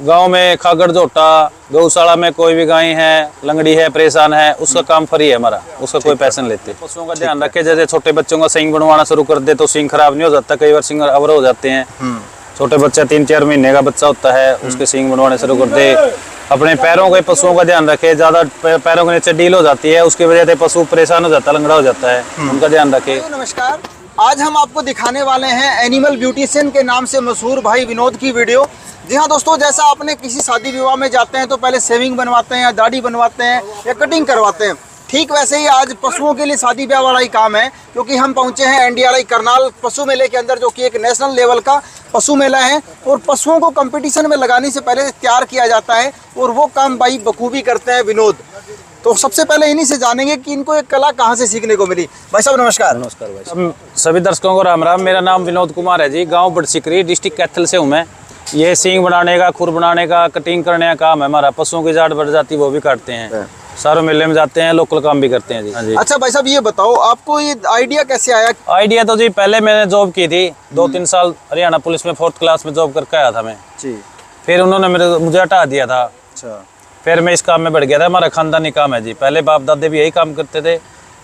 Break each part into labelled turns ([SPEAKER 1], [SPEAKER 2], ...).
[SPEAKER 1] गांव में खागड़ जोटा गौशाला में कोई भी गाय है, लंगड़ी है, परेशान है, उसका काम फ्री है हमारा, उसका कोई पैसा नहीं लेते। पशुओं का ध्यान रखे, जैसे छोटे बच्चों का सींग बनवाना शुरू कर दे तो सींग खराब नहीं हो जाता, कई बार सींग अवर हो जाते हैं। छोटे बच्चा 3-4 महीने का बच्चा होता है, उसके सींग बनवाने शुरू कर दे। अपने पैरों के पशुओं का ध्यान रखे, ज्यादा पैरों के नीचे ढील हो जाती है, उसकी वजह से पशु परेशान हो जाता है, लंगड़ा हो जाता है, उनका ध्यान रखे।
[SPEAKER 2] नमस्कार, आज हम आपको दिखाने वाले हैं एनिमल ब्यूटिशियन के नाम से मशहूर भाई विनोद की वीडियो। जी हाँ दोस्तों, जैसा आपने किसी शादी विवाह में जाते हैं तो पहले शेविंग बनवाते हैं या दाढ़ी बनवाते हैं या कटिंग करवाते हैं, ठीक वैसे ही आज पशुओं के लिए शादी ब्याह वाला ही काम है। क्योंकि हम पहुंचे हैं एनडीआरआई करनाल पशु मेले के अंदर, जो कि एक नेशनल लेवल का पशु मेला है और पशुओं को कंपटीशन में लगाने से पहले तैयार किया जाता है और वो काम भाई बखूबी करते हैं विनोद। तो सबसे पहले इन्हीं से जानेंगे कि इनको एक कला कहाँ से सीखने को मिली। भाई साहब नमस्कार।
[SPEAKER 1] नमस्कार भाई साहब, सभी दर्शकों को राम राम। मेरा नाम विनोद कुमार है जी, गांव बड़सिकरी, डिस्ट्रिक्ट कैथल से हूँ मैं। ये सींग बनाने का, खुर बनाने का, कटिंग करने का काम है हमारा। पशुओं की जाट बढ़ जाती वो भी काटते हैं, सारों मेले में जाते हैं, लोकल काम भी करते हैं जी। हाँ जी।
[SPEAKER 2] अच्छा भाई साहब, ये बताओ आपको ये आइडिया कैसे आया?
[SPEAKER 1] आइडिया तो जी पहले मैंने जॉब की थी, 2-3 साल हरियाणा पुलिस में 4th क्लास में जॉब करके आया था मैं
[SPEAKER 2] जी।
[SPEAKER 1] फिर उन्होंने मुझे हटा दिया था।
[SPEAKER 2] अच्छा।
[SPEAKER 1] फिर मैं इस काम में बढ़ गया था, हमारा खानदानी काम है जी। पहले बाप दादे भी यही काम करते थे,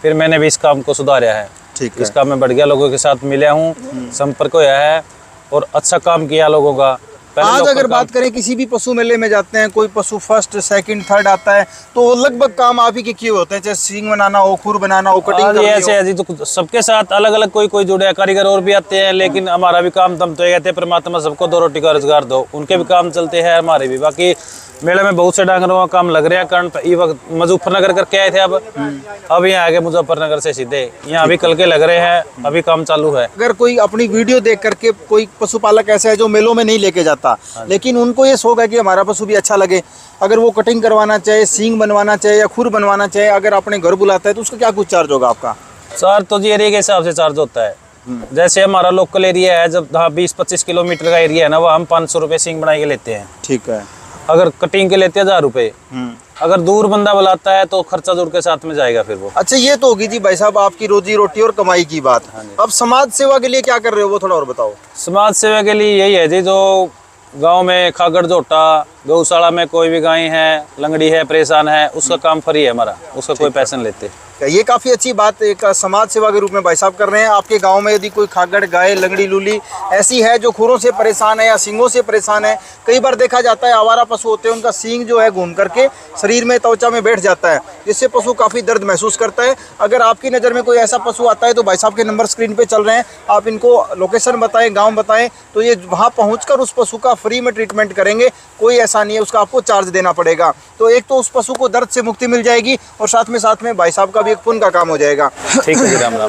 [SPEAKER 1] फिर मैंने भी इस काम को सुधारा है।
[SPEAKER 2] ठीक है।
[SPEAKER 1] इस काम में बढ़ गया, लोगों के साथ मिला हूँ, संपर्क होया है और अच्छा काम किया लोगों का।
[SPEAKER 2] आज अगर बात करें किसी भी पशु मेले में जाते हैं, कोई पशु 1st, 2nd, 3rd आता है तो लगभग काम आप ही के किए होते हैं, चाहे सींग बनाना हो, खुर बनाना हो, कटिंग करनी हो।
[SPEAKER 1] ऐसे है जी, तो सबके साथ अलग अलग कोई जुड़े कारीगर और भी आते हैं, लेकिन हमारा भी काम दम तो ये कहते हैं परमात्मा सबको 2 रोटी का रोजगार दो, उनके भी काम चलते हैं, हमारे भी। बाकी मेले में बहुत से डांगरों का काम लग रहे हैं। कारण ये वक्त मुजफ्फरनगर करके आए थे, अब यहाँ आगे मुजफ्फरनगर से सीधे यहाँ भी कल के लग रहे हैं, अभी काम चालू है।
[SPEAKER 2] अगर कोई अपनी वीडियो देख करके कोई पशुपालक ऐसा है जो मेलों में नहीं लेके जाता, लेकिन उनको ये शौक है कि हमारा पशु भी अच्छा लगे, अगर वो कटिंग करवाना चाहे, सींग बनवाना चाहे या खुर बनवाना चाहे, अगर अपने घर बुलाता है तो उसका क्या कुछ चार्ज होगा आपका?
[SPEAKER 1] चार्ज तो जी एरिया के हिसाब से चार्ज होता है। जैसे हमारा लोकल एरिया है, जब 20-25 किलोमीटर का एरिया है ना, वो हम 500 रुपये सींग बनाई के लेते हैं।
[SPEAKER 2] ठीक है।
[SPEAKER 1] अगर कटिंग के लेते हैं 1000 रुपये। अगर दूर बंदा बुलाता है तो खर्चा दूर के साथ में जाएगा फिर वो।
[SPEAKER 2] अच्छा, ये तो होगी जी भाई साहब आपकी रोजी रोटी और कमाई की बात। अब समाज सेवा के लिए क्या कर रहे हो वो थोड़ा और बताओ।
[SPEAKER 1] समाज सेवा के लिए यही है जी, जो गांव में खागड़ जोटा गौशाला में कोई भी गाय है, लंगड़ी है, परेशान है, उसका काम फ्री है हमारा, उसका कोई पैसा नहीं लेते।
[SPEAKER 2] ये काफी अच्छी बात एक समाज सेवा के रूप में भाई साहब कर रहे हैं। आपके गांव में यदि कोई खागड़ गाय, लंगड़ी, लूली ऐसी है जो खुरों से परेशान है या सींगों से परेशान है, कई बार देखा जाता है आवारा पशु होते हैं, उनका सींग जो है घूम करके शरीर में, त्वचा में बैठ जाता है, जिससे पशु काफी दर्द महसूस करता है। अगर आपकी नज़र में कोई ऐसा पशु आता है तो भाई साहब के नंबर स्क्रीन पे चल रहे हैं, आप इनको लोकेशन बताएं, गाँव बताएं, तो ये वहाँ पहुँच उस पशु का फ्री में ट्रीटमेंट करेंगे। कोई ऐसा नहीं है उसका आपको चार्ज देना पड़ेगा। तो एक तो उस पशु को दर्द से मुक्ति मिल जाएगी और साथ में भाई साहब का भी एक पुण्य का काम हो जाएगा।
[SPEAKER 1] ठीक है जी, राम राम।